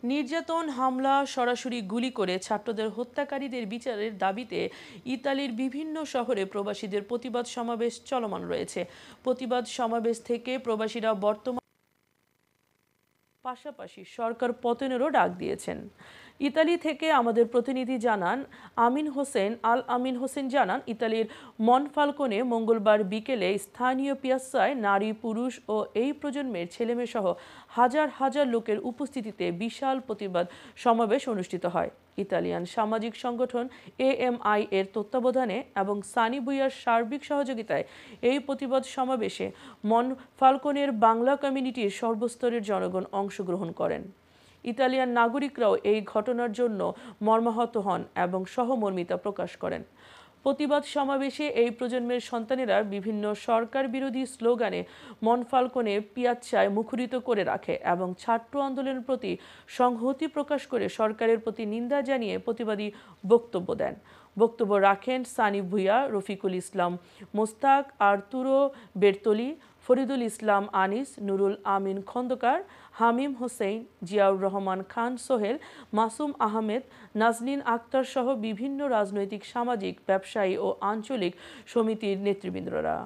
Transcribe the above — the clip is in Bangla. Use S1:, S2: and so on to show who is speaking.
S1: নির্যাতন, হামলা, সরাসরি গুলি করে ছাত্রদের হত্যাকারীদের বিচারের দাবিতে ইতালির বিভিন্ন শহরে প্রবাসীদের প্রতিবাদ সমাবেশ চলমান রয়েছে। প্রতিবাদ সমাবেশ থেকে প্রবাসীরা বর্তমান পাশাপাশি সরকার পতনেরও ডাক দিয়েছেন। ইতালি থেকে আমাদের প্রতিনিধি জানান, আমিন হোসেন জানান, ইতালির মনফালকোনে মঙ্গলবার বিকেলে স্থানীয় পিয়াজ্জায় নারী, পুরুষ ও এই প্রজন্মের ছেলেমেয়ে সহ হাজার হাজার লোকের উপস্থিতিতে বিশাল প্রতিবাদ সমাবেশ অনুষ্ঠিত হয়। ইতালিয়ান সামাজিক সংগঠন AMI এর তত্ত্বাবধানে এবং সানি ভুঁইয়ার সার্বিক সহযোগিতায় এই প্রতিবাদ সমাবেশে মনফালকোনের বাংলা কমিউনিটির সর্বস্তরের জনগণ অংশগ্রহণ করেন। ইতালিয়ান নাগরিকরাও এই ঘটনার জন্য মর্মাহত হন এবং সহমর্মিতা প্রকাশ করেন। প্রতিবাদ সমাবেশে এই প্রজন্মের সন্তানেরা বিভিন্ন সরকার বিরোধী স্লোগানে মনফালকোনে পিয়াজ্জায় মুখরিত করে রাখে এবং ছাত্র আন্দোলনের প্রতি সংহতি প্রকাশ করে সরকারের প্রতি নিন্দা জানিয়ে প্রতিবাদী বক্তব্য দেন। বক্তব্য রাখেন সানি ভুঁইয়া, রফিকুল ইসলাম মোস্তাক, আর্তুরো বের্তোলি, ফরিদুল ইসলাম আনিস, নুরুল আমিন খন্দকার, হামিম হোসেন, জিয়াউর রহমান খান সোহেল, মাসুম আহমেদ, নাজনীন আক্তার সহ বিভিন্ন রাজনৈতিক, সামাজিক, ব্যবসায়ী ও আঞ্চলিক সমিতির নেতৃবৃন্দরা।